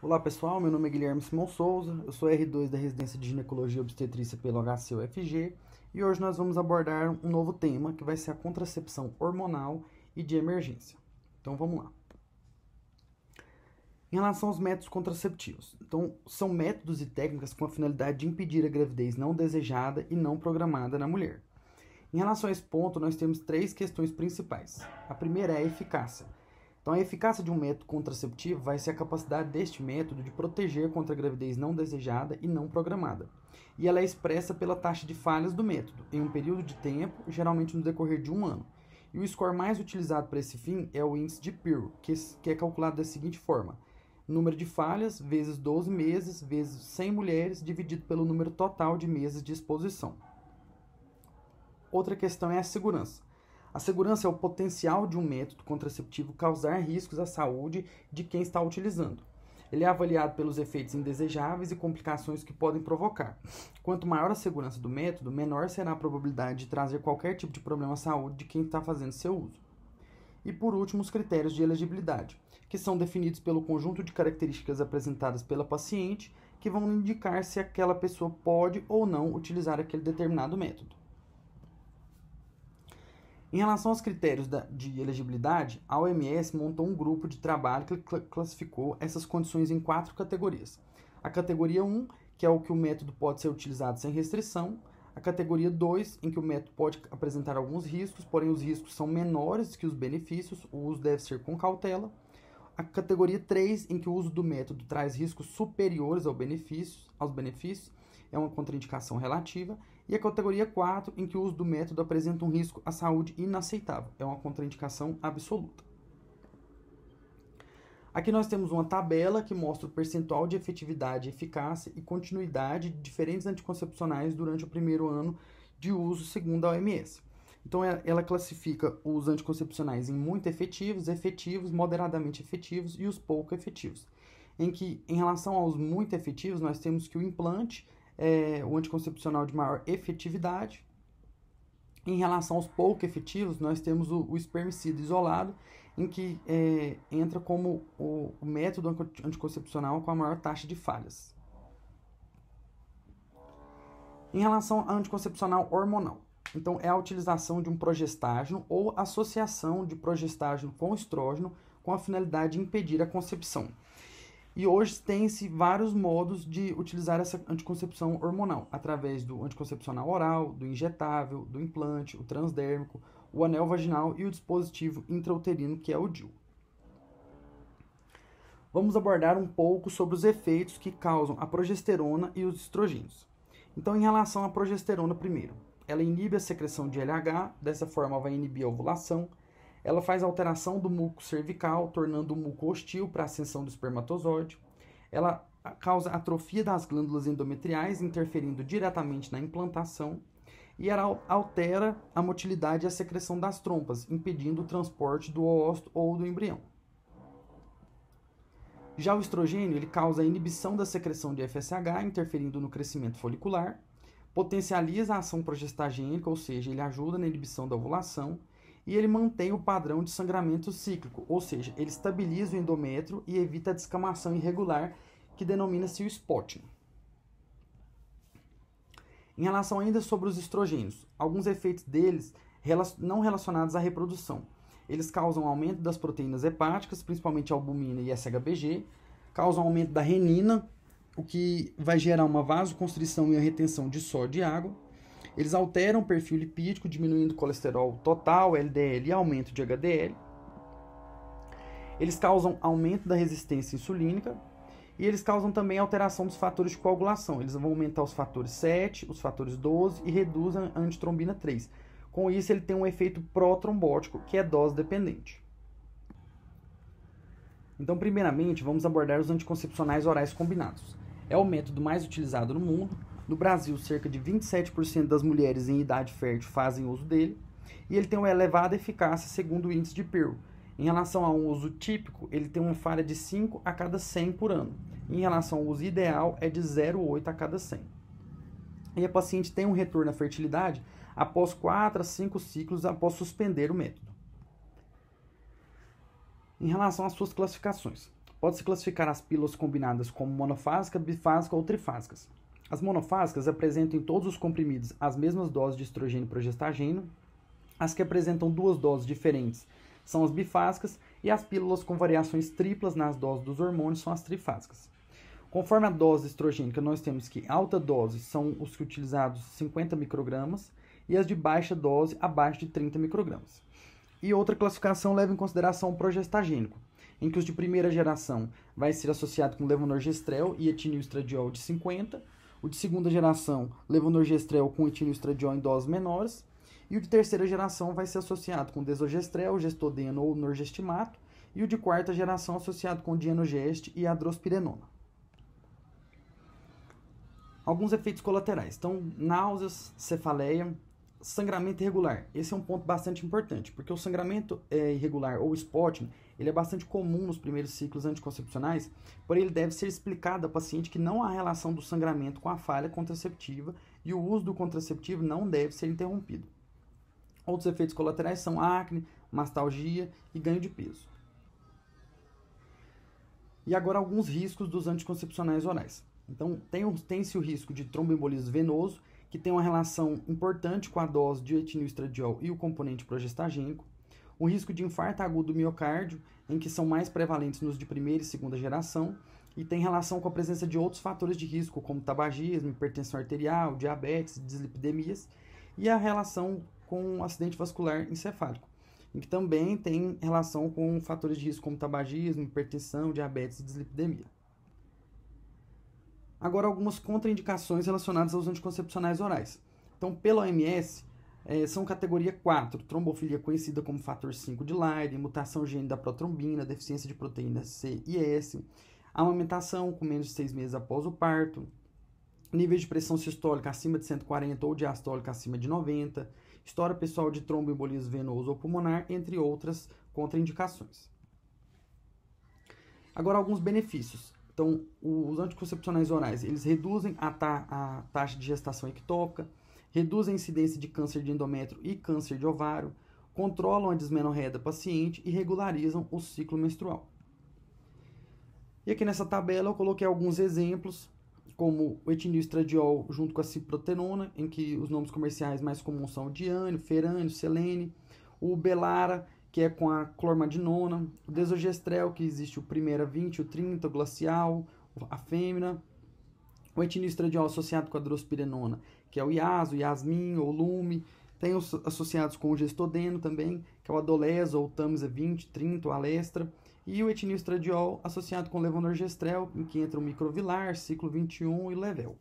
Olá pessoal, meu nome é Guilherme Simão Souza, eu sou R2 da Residência de Ginecologia e Obstetrícia pelo HCUFG e hoje nós vamos abordar um novo tema que vai ser a contracepção hormonal e de emergência. Então vamos lá. Em relação aos métodos contraceptivos, então são métodos e técnicas com a finalidade de impedir a gravidez não desejada e não programada na mulher. Em relação a esse ponto, nós temos três questões principais. A primeira é a eficácia. Então, a eficácia de um método contraceptivo vai ser a capacidade deste método de proteger contra a gravidez não desejada e não programada. E ela é expressa pela taxa de falhas do método, em um período de tempo, geralmente no decorrer de um ano. E o score mais utilizado para esse fim é o índice de Pearl, que é calculado da seguinte forma: número de falhas vezes 12 meses vezes 100 mulheres dividido pelo número total de meses de exposição. Outra questão é a segurança. A segurança é o potencial de um método contraceptivo causar riscos à saúde de quem está utilizando. Ele é avaliado pelos efeitos indesejáveis e complicações que podem provocar. Quanto maior a segurança do método, menor será a probabilidade de trazer qualquer tipo de problema à saúde de quem está fazendo seu uso. E por último, os critérios de elegibilidade, que são definidos pelo conjunto de características apresentadas pela paciente, que vão indicar se aquela pessoa pode ou não utilizar aquele determinado método. Em relação aos critérios de elegibilidade, a OMS montou um grupo de trabalho que classificou essas condições em 4 categorias. A categoria 1, que é o que o método pode ser utilizado sem restrição. A categoria 2, em que o método pode apresentar alguns riscos, porém os riscos são menores que os benefícios, o uso deve ser com cautela. A categoria 3, em que o uso do método traz riscos superiores aos benefícios, é uma contraindicação relativa. E a categoria 4, em que o uso do método apresenta um risco à saúde inaceitável, é uma contraindicação absoluta. Aqui nós temos uma tabela que mostra o percentual de efetividade, eficácia e continuidade de diferentes anticoncepcionais durante o primeiro ano de uso, segundo a OMS. Então, ela classifica os anticoncepcionais em muito efetivos, efetivos, moderadamente efetivos e os pouco efetivos. Em relação aos muito efetivos, nós temos que o implante é o anticoncepcional de maior efetividade. Em relação aos pouco efetivos, nós temos o espermicida isolado, em que entra como o método anticoncepcional com a maior taxa de falhas. Em relação ao anticoncepcional hormonal, então é a utilização de um progestágeno ou associação de progestágeno com estrógeno com a finalidade de impedir a concepção. E hoje tem-se vários modos de utilizar essa anticoncepção hormonal, através do anticoncepcional oral, do injetável, do implante, o transdérmico, o anel vaginal e o dispositivo intrauterino, que é o DIU. Vamos abordar um pouco sobre os efeitos que causam a progesterona e os estrogênios. Então, em relação à progesterona primeiro, ela inibe a secreção de LH, dessa forma vai inibir a ovulação. Ela faz alteração do muco cervical, tornando o muco hostil para a ascensão do espermatozoide. Ela causa atrofia das glândulas endometriais, interferindo diretamente na implantação. E ela altera a motilidade e a secreção das trompas, impedindo o transporte do ooócito ou do embrião. Já o estrogênio, ele causa a inibição da secreção de FSH, interferindo no crescimento folicular. Potencializa a ação progestagênica, ou seja, ele ajuda na inibição da ovulação. E ele mantém o padrão de sangramento cíclico, ou seja, ele estabiliza o endométrio e evita a descamação irregular, que denomina-se o spotting. Em relação ainda sobre os estrogênios, alguns efeitos deles não relacionados à reprodução. Eles causam aumento das proteínas hepáticas, principalmente a albumina e SHBG, causam aumento da renina, o que vai gerar uma vasoconstrição e a retenção de sódio e água. Eles alteram o perfil lipídico, diminuindo o colesterol total, LDL e aumento de HDL. Eles causam aumento da resistência insulínica. E eles causam também alteração dos fatores de coagulação. Eles vão aumentar os fatores 7, os fatores 12 e reduzem a antitrombina 3. Com isso, ele tem um efeito pró-trombótico, que é dose dependente. Então, primeiramente, vamos abordar os anticoncepcionais orais combinados. É o método mais utilizado no mundo. No Brasil, cerca de 27% das mulheres em idade fértil fazem uso dele, e ele tem uma elevada eficácia segundo o índice de Pearl. Em relação a um uso típico, ele tem uma falha de 5 a cada 100 por ano. Em relação ao uso ideal, é de 0,8 a cada 100. E a paciente tem um retorno à fertilidade após 4 a 5 ciclos após suspender o método. Em relação às suas classificações, Pode-se classificar as pílulas combinadas como monofásica, bifásica ou trifásicas. As monofásicas apresentam em todos os comprimidos as mesmas doses de estrogênio e progestagênio. As que apresentam duas doses diferentes são as bifásicas e as pílulas com variações triplas nas doses dos hormônios são as trifásicas. Conforme a dose estrogênica, nós temos que alta dose são os que utilizados 50 microgramas e as de baixa dose abaixo de 30 microgramas. E outra classificação leva em consideração o progestagênico, em que os de primeira geração vai ser associado com levonorgestrel e etilneestradiol de 50, o de segunda geração, levonorgestrel com etilneestradiol em doses menores, e o de terceira geração vai ser associado com desogestrel, gestodeno ou norgestimato, e o de quarta geração associado com dienogeste e adrospirenona. Alguns efeitos colaterais. Então, náuseas, cefaleia, sangramento irregular. Esse é um ponto bastante importante, porque o sangramento irregular ou spotting, ele é bastante comum nos primeiros ciclos anticoncepcionais, porém ele deve ser explicado ao paciente que não há relação do sangramento com a falha contraceptiva e o uso do contraceptivo não deve ser interrompido. Outros efeitos colaterais são acne, mastalgia e ganho de peso. E agora alguns riscos dos anticoncepcionais orais. Então, tem-se o risco de tromboembolismo venoso, que tem uma relação importante com a dose de etilneestradiol e o componente progestagênico. O risco de infarto agudo do miocárdio, em que são mais prevalentes nos de primeira e segunda geração, e tem relação com a presença de outros fatores de risco, como tabagismo, hipertensão arterial, diabetes, dislipidemias, e a relação com o acidente vascular encefálico, em que também tem relação com fatores de risco como tabagismo, hipertensão, diabetes e dislipidemia. Agora, algumas contraindicações relacionadas aos anticoncepcionais orais. Então, pela OMS, são categoria 4, trombofilia conhecida como fator 5 de Leiden, mutação gene da protrombina, deficiência de proteína C e S, amamentação com menos de 6 meses após o parto, nível de pressão sistólica acima de 140 ou diastólica acima de 90, história pessoal de tromboembolismo venoso ou pulmonar, entre outras contraindicações. Agora, alguns benefícios. Então, os anticoncepcionais orais, eles reduzem a taxa de gestação ectópica, reduzem a incidência de câncer de endométrio e câncer de ovário, controlam a dismenorreia da paciente e regularizam o ciclo menstrual. E aqui nessa tabela eu coloquei alguns exemplos, como o etilneestradiol junto com a ciprotenona, em que os nomes comerciais mais comuns são o diânio, ferânio, selene, o belara, que é com a clormadinona, o desogestrel, que existe o primeira 20, o 30, o glacial, a fêmea, o etilneestradiol associado com a drospirenona, que é o iaso, o yasmin ou lume, tem os associados com o gestodeno também, que é o adoleso ou o tamisa 20, 30, o alestra, e o etilneestradiol associado com o levonorgestrel, em que entra o microvilar, ciclo 21 e o level.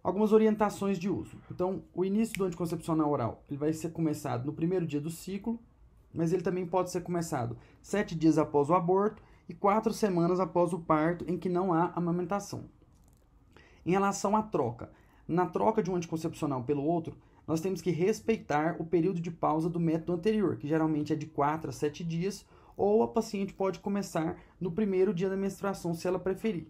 Algumas orientações de uso. Então, o início do anticoncepcional oral ele vai ser começado no primeiro dia do ciclo, mas ele também pode ser começado 7 dias após o aborto e 4 semanas após o parto, em que não há amamentação. Em relação à troca, na troca de um anticoncepcional pelo outro, nós temos que respeitar o período de pausa do método anterior, que geralmente é de 4 a 7 dias, ou a paciente pode começar no primeiro dia da menstruação, se ela preferir.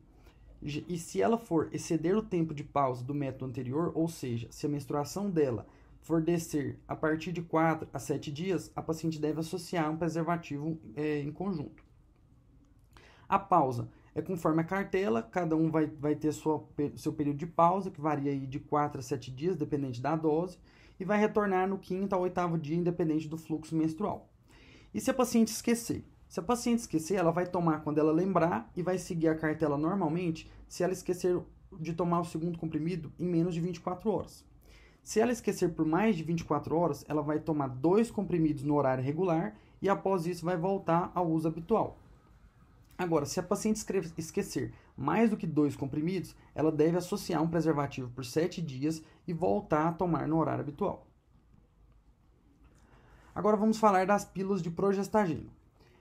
E se ela for exceder o tempo de pausa do método anterior, ou seja, se a menstruação dela for descer a partir de 4 a 7 dias, a paciente deve associar um preservativo em conjunto. A pausa é conforme a cartela, cada um vai ter seu período de pausa, que varia aí de 4 a 7 dias, dependente da dose, e vai retornar no 5º ao 8º dia, independente do fluxo menstrual. E se a paciente esquecer? Se a paciente esquecer, ela vai tomar quando ela lembrar e vai seguir a cartela normalmente se ela esquecer de tomar o segundo comprimido em menos de 24 horas. Se ela esquecer por mais de 24 horas, ela vai tomar 2 comprimidos no horário regular e após isso vai voltar ao uso habitual. Agora, se a paciente esquecer mais do que 2 comprimidos, ela deve associar um preservativo por 7 dias e voltar a tomar no horário habitual. Agora vamos falar das pílulas de progestagênio.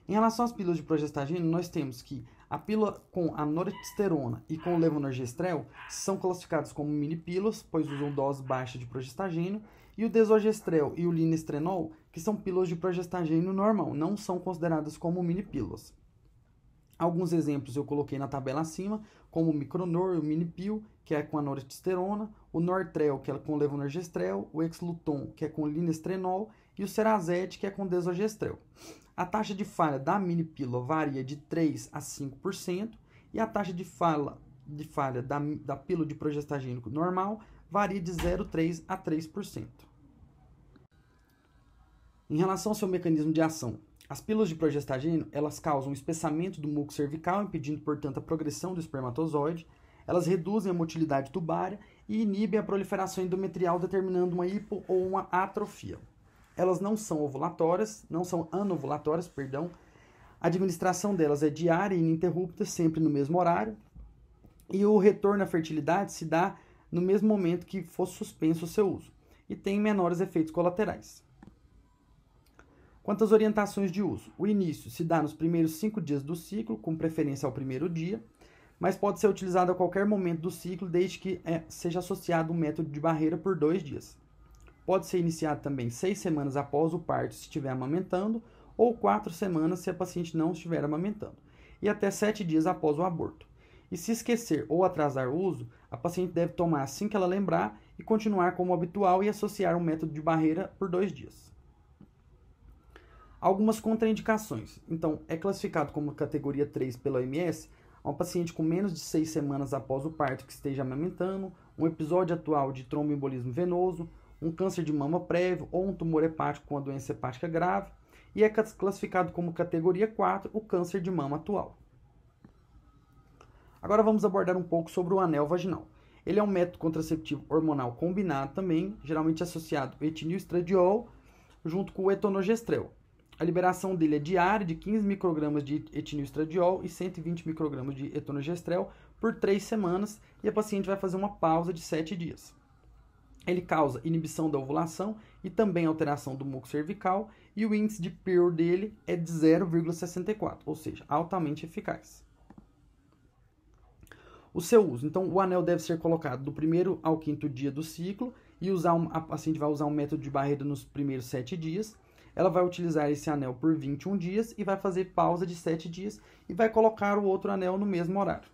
Em relação às pílulas de progestagênio, nós temos que a pílula com a nortesterona e com o levonorgestrel são classificados como minipílulas, pois usam dose baixa de progestagênio, e o desogestrel e o linestrenol, que são pílulas de progestagênio normal, não são consideradas como minipílulas. Alguns exemplos eu coloquei na tabela acima, como o Micronor e o Minipil, que é com a nortesterona, o Nortrel, que é com o levonorgestrel, o Exluton, que é com o linestrenol, e o Cerazette, que é com desogestrel. A taxa de falha da minipílula varia de 3 a 5% e a taxa de falha da pílula de progestagênico normal varia de 0,3 a 3%. Em relação ao seu mecanismo de ação, as pílulas de progestagênio, elas causam o espessamento do muco cervical, impedindo, portanto, a progressão do espermatozoide. Elas reduzem a motilidade tubária e inibem a proliferação endometrial, determinando uma hipo ou uma atrofia. Elas não são anovulatórias, perdão. A administração delas é diária e ininterrupta, sempre no mesmo horário. E o retorno à fertilidade se dá no mesmo momento que for suspenso o seu uso. E tem menores efeitos colaterais. Quanto às orientações de uso, o início se dá nos primeiros 5 dias do ciclo, com preferência ao primeiro dia, mas pode ser utilizado a qualquer momento do ciclo, desde que seja associado um método de barreira por 2 dias. Pode ser iniciado também 6 semanas após o parto, se estiver amamentando, ou 4 semanas se a paciente não estiver amamentando, e até 7 dias após o aborto. E se esquecer ou atrasar o uso, a paciente deve tomar assim que ela lembrar e continuar como habitual e associar um método de barreira por 2 dias. Algumas contraindicações. Então, é classificado como categoria 3 pela OMS uma paciente com menos de 6 semanas após o parto que esteja amamentando, um episódio atual de tromboembolismo venoso, um câncer de mama prévio ou um tumor hepático com a doença hepática grave, e é classificado como categoria 4 o câncer de mama atual. Agora vamos abordar um pouco sobre o anel vaginal. Ele é um método contraceptivo hormonal combinado também, geralmente associado ao etinilstradiol junto com o etonogestrel. A liberação dele é diária, de 15 microgramas de etinilstradiol e 120 microgramas de etonogestrel por 3 semanas, e a paciente vai fazer uma pausa de 7 dias. Ele causa inibição da ovulação e também alteração do muco cervical, e o índice de PIR dele é de 0,64, ou seja, altamente eficaz. O seu uso. Então, o anel deve ser colocado do 1º ao 5º dia do ciclo, e a paciente vai usar um método de barreira nos primeiros 7 dias. Ela vai utilizar esse anel por 21 dias e vai fazer pausa de 7 dias e vai colocar o outro anel no mesmo horário.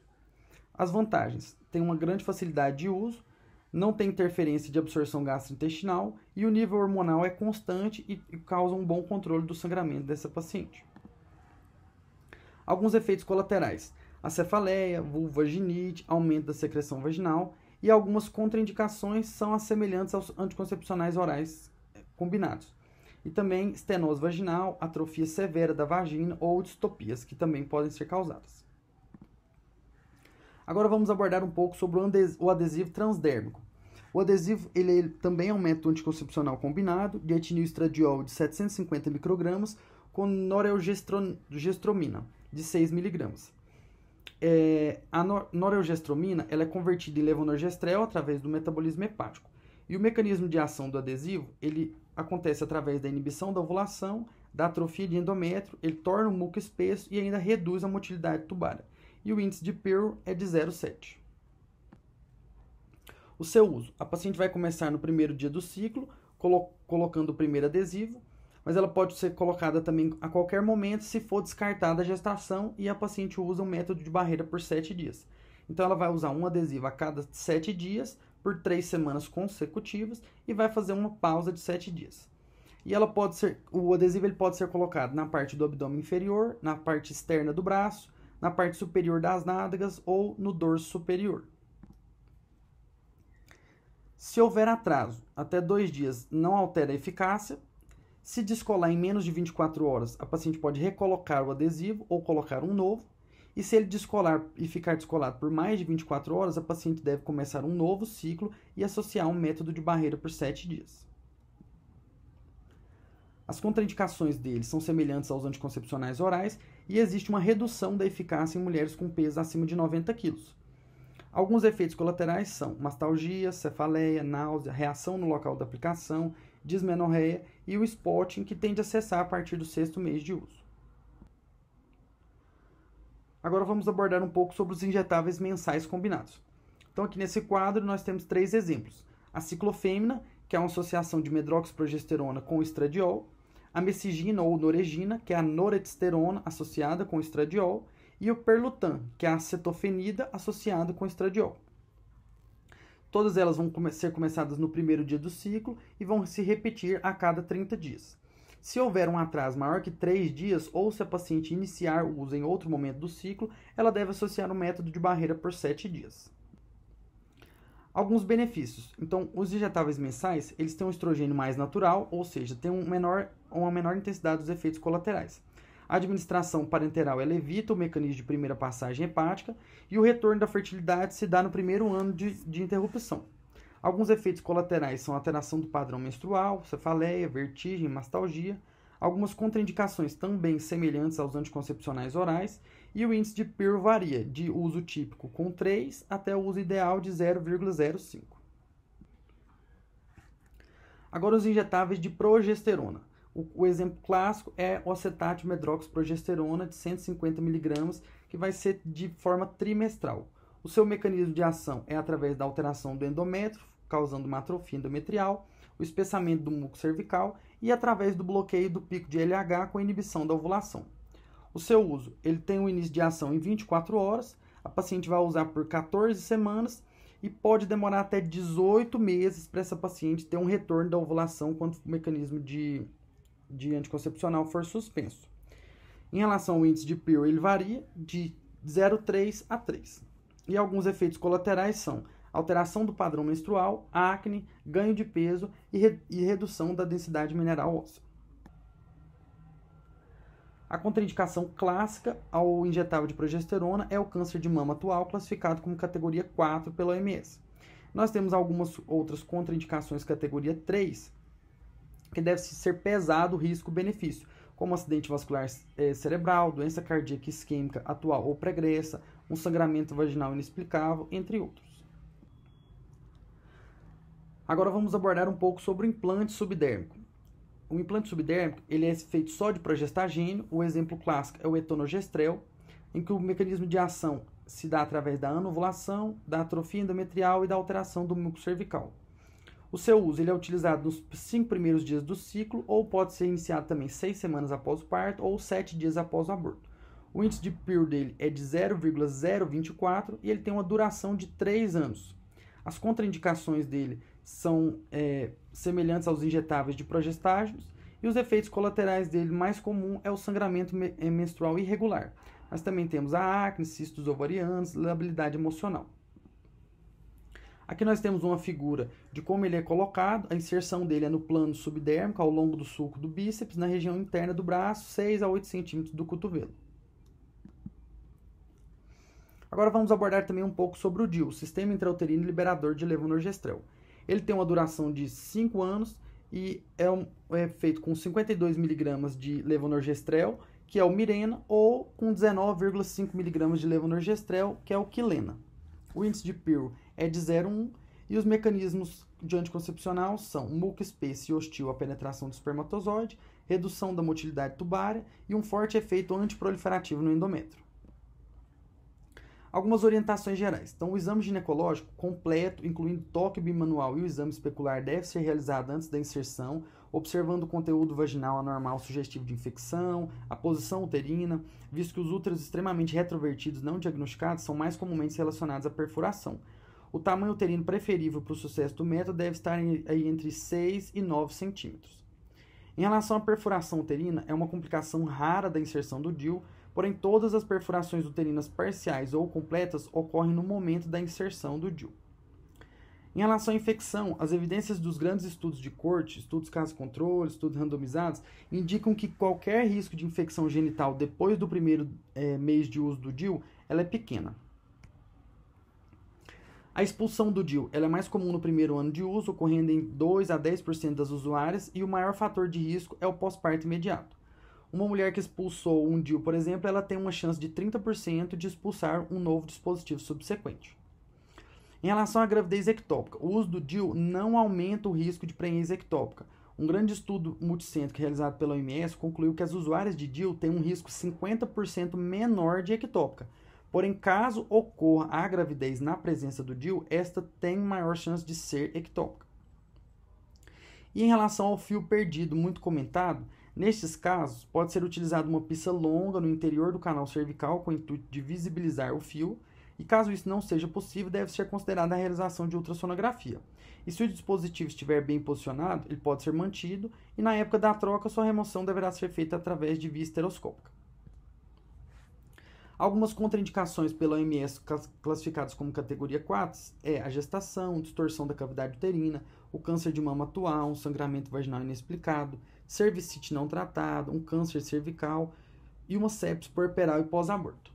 As vantagens: tem uma grande facilidade de uso, não tem interferência de absorção gastrointestinal e o nível hormonal é constante e causa um bom controle do sangramento dessa paciente. Alguns efeitos colaterais: a cefaleia, vulvaginite, aumento da secreção vaginal, e algumas contraindicações são as semelhantes aos anticoncepcionais orais combinados. E também estenose vaginal, atrofia severa da vagina ou distopias, que também podem ser causadas. Agora vamos abordar um pouco sobre o adesivo transdérmico. O adesivo ele também é um método anticoncepcional combinado de etinilstradiol de 750 microgramas com norelgestromina de 6 miligramas. A norelgestromina ela é convertida em levonorgestrel através do metabolismo hepático. E o mecanismo de ação do adesivo ele acontece através da inibição da ovulação, da atrofia de endométrio, ele torna o muco espesso e ainda reduz a motilidade tubária. E o índice de PIR é de 0,7. O seu uso. A paciente vai começar no 1º dia do ciclo, colocando o primeiro adesivo, mas ela pode ser colocada também a qualquer momento se for descartada a gestação e a paciente usa um método de barreira por 7 dias. Então ela vai usar um adesivo a cada 7 dias, por 3 semanas consecutivas e vai fazer uma pausa de 7 dias. E o adesivo ele pode ser colocado na parte do abdômen inferior, na parte externa do braço, na parte superior das nádegas ou no dorso superior. Se houver atraso, até 2 dias não altera a eficácia. Se descolar em menos de 24 horas, a paciente pode recolocar o adesivo ou colocar um novo. E se ele descolar e ficar descolado por mais de 24 horas, a paciente deve começar um novo ciclo e associar um método de barreira por 7 dias. As contraindicações dele são semelhantes aos anticoncepcionais orais e existe uma redução da eficácia em mulheres com peso acima de 90 kg. Alguns efeitos colaterais são mastalgia, cefaleia, náusea, reação no local da aplicação, dismenorreia e o spotting, que tende a cessar a partir do 6º mês de uso. Agora vamos abordar um pouco sobre os injetáveis mensais combinados. Então aqui nesse quadro nós temos 3 exemplos. A ciclofêmina, que é uma associação de medroxiprogesterona com estradiol, a mesigina ou noregina, que é a norethisterona associada com estradiol, e o perlutan, que é a acetofenida associada com estradiol. Todas elas vão ser começadas no 1º dia do ciclo e vão se repetir a cada 30 dias. Se houver um atraso maior que 3 dias, ou se a paciente iniciar o uso em outro momento do ciclo, ela deve associar o método de barreira por 7 dias. Alguns benefícios. Então, os injetáveis mensais, eles têm um estrogênio mais natural, ou seja, tem uma menor intensidade dos efeitos colaterais. A administração parenteral ela evita o mecanismo de primeira passagem hepática e o retorno da fertilidade se dá no primeiro ano de interrupção. Alguns efeitos colaterais são alteração do padrão menstrual, cefaleia, vertigem, mastalgia. Algumas contraindicações também semelhantes aos anticoncepcionais orais e o índice de Pearl varia de uso típico com 3 até o uso ideal de 0,05. Agora os injetáveis de progesterona. O exemplo clássico é o acetato de medroxiprogesterona de 150 mg, que vai ser de forma trimestral. O seu mecanismo de ação é através da alteração do endométrio, causando uma atrofia endometrial, o espessamento do muco cervical e através do bloqueio do pico de LH com inibição da ovulação. O seu uso, ele tem um início de ação em 24 horas, a paciente vai usar por 14 semanas e pode demorar até 18 meses para essa paciente ter um retorno da ovulação quando o mecanismo de anticoncepcional for suspenso. Em relação ao índice de Pearl, ele varia de 0,3 a 3. E alguns efeitos colaterais são alteração do padrão menstrual, acne, ganho de peso e redução da densidade mineral óssea. A contraindicação clássica ao injetável de progesterona é o câncer de mama atual, classificado como categoria 4 pela OMS. Nós temos algumas outras contraindicações categoria 3, que deve ser pesado o risco-benefício, como acidente vascular cerebral, doença cardíaca isquêmica atual ou pregressa, um sangramento vaginal inexplicável, entre outros. Agora vamos abordar um pouco sobre o implante subdérmico. O implante subdérmico ele é feito só de progestagênio, o exemplo clássico é o etonogestrel, em que o mecanismo de ação se dá através da anovulação, da atrofia endometrial e da alteração do muco cervical. O seu uso ele é utilizado nos 5 primeiros dias do ciclo, ou pode ser iniciado também 6 semanas após o parto ou 7 dias após o aborto. O índice de Pearl dele é de 0,024 e ele tem uma duração de 3 anos. As contraindicações dele são semelhantes aos injetáveis de progestágenos e os efeitos colaterais dele mais comum é o sangramento menstrual irregular. Mas também temos a acne, cistos ovarianos, labilidade emocional. Aqui nós temos uma figura de como ele é colocado. A inserção dele é no plano subdérmico, ao longo do sulco do bíceps, na região interna do braço, 6 a 8 centímetros do cotovelo. Agora vamos abordar também um pouco sobre o DIU, o Sistema Intrauterino Liberador de Levonorgestrel. Ele tem uma duração de 5 anos e é feito com 52 mg de levonorgestrel, que é o Mirena, ou com 19,5 mg de levonorgestrel, que é o Quilena. O índice de Pearl é de 0,1 e os mecanismos de anticoncepcional são muco espesso e hostil à penetração do espermatozoide, redução da motilidade tubária e um forte efeito antiproliferativo no endométrio. Algumas orientações gerais. Então, o exame ginecológico completo, incluindo toque bimanual e o exame especular, deve ser realizado antes da inserção, observando o conteúdo vaginal anormal sugestivo de infecção, a posição uterina, visto que os úteros extremamente retrovertidos não diagnosticados são mais comumente relacionados à perfuração. O tamanho uterino preferível para o sucesso do método deve estar aí entre 6 e 9 centímetros. Em relação à perfuração uterina, é uma complicação rara da inserção do DIU, porém todas as perfurações uterinas parciais ou completas ocorrem no momento da inserção do DIU. Em relação à infecção, as evidências dos grandes estudos de corte, estudos caso-controle, estudos randomizados, indicam que qualquer risco de infecção genital depois do primeiro mês de uso do DIU, ela é pequena. A expulsão do DIU ela é mais comum no primeiro ano de uso, ocorrendo em 2 a 10% das usuárias, e o maior fator de risco é o pós-parto imediato. Uma mulher que expulsou um DIU, por exemplo, ela tem uma chance de 30% de expulsar um novo dispositivo subsequente. Em relação à gravidez ectópica, o uso do DIU não aumenta o risco de prenhez ectópica. Um grande estudo multicêntrico realizado pela OMS concluiu que as usuárias de DIU têm um risco 50% menor de ectópica. Porém, caso ocorra a gravidez na presença do DIU, esta tem maior chance de ser ectópica. E em relação ao fio perdido, muito comentado, nestes casos, pode ser utilizada uma pinça longa no interior do canal cervical com o intuito de visibilizar o fio, E caso isso não seja possível, deve ser considerada a realização de ultrassonografia. E se o dispositivo estiver bem posicionado, ele pode ser mantido e na época da troca sua remoção deverá ser feita através de via estereoscópica. Algumas contraindicações pela OMS classificadas como categoria 4 é a gestação, distorção da cavidade uterina, o câncer de mama atual, um sangramento vaginal inexplicado, cervicite não tratado, um câncer cervical e uma sepse puerperal e pós-aborto.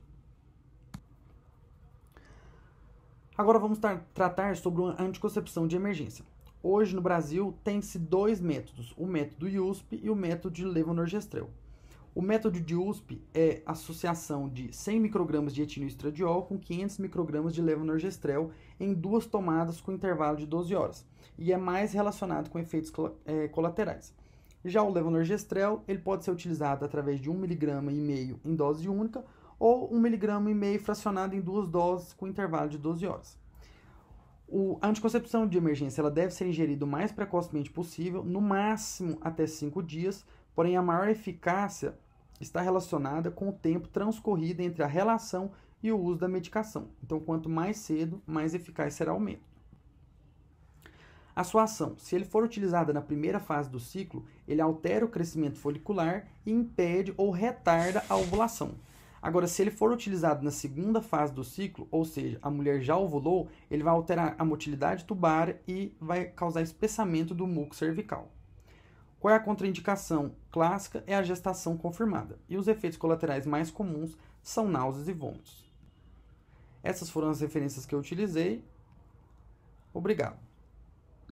Agora vamos tratar sobre a anticoncepção de emergência. Hoje no Brasil tem-se dois métodos, o método USP e o método de levonorgestrel. O método de USP é a associação de 100 microgramas de etinoestradiol com 500 microgramas de levonorgestrel em 2 tomadas com intervalo de 12 horas e é mais relacionado com efeitos colaterais. Já o levonorgestrel ele pode ser utilizado através de 1,5 mg em dose única ou 1,5 mg fracionado em 2 doses com intervalo de 12 horas. A anticoncepção de emergência ela deve ser ingerida o mais precocemente possível, no máximo até 5 dias, porém a maior eficácia está relacionada com o tempo transcorrido entre a relação e o uso da medicação. Então, quanto mais cedo, mais eficaz será o método. A sua ação, se ele for utilizado na primeira fase do ciclo, ele altera o crescimento folicular e impede ou retarda a ovulação. Agora, se ele for utilizado na segunda fase do ciclo, ou seja, a mulher já ovulou, ele vai alterar a motilidade tubária e vai causar espessamento do muco cervical. Qual é a contraindicação clássica? É a gestação confirmada. E os efeitos colaterais mais comuns são náuseas e vômitos. Essas foram as referências que eu utilizei. Obrigado.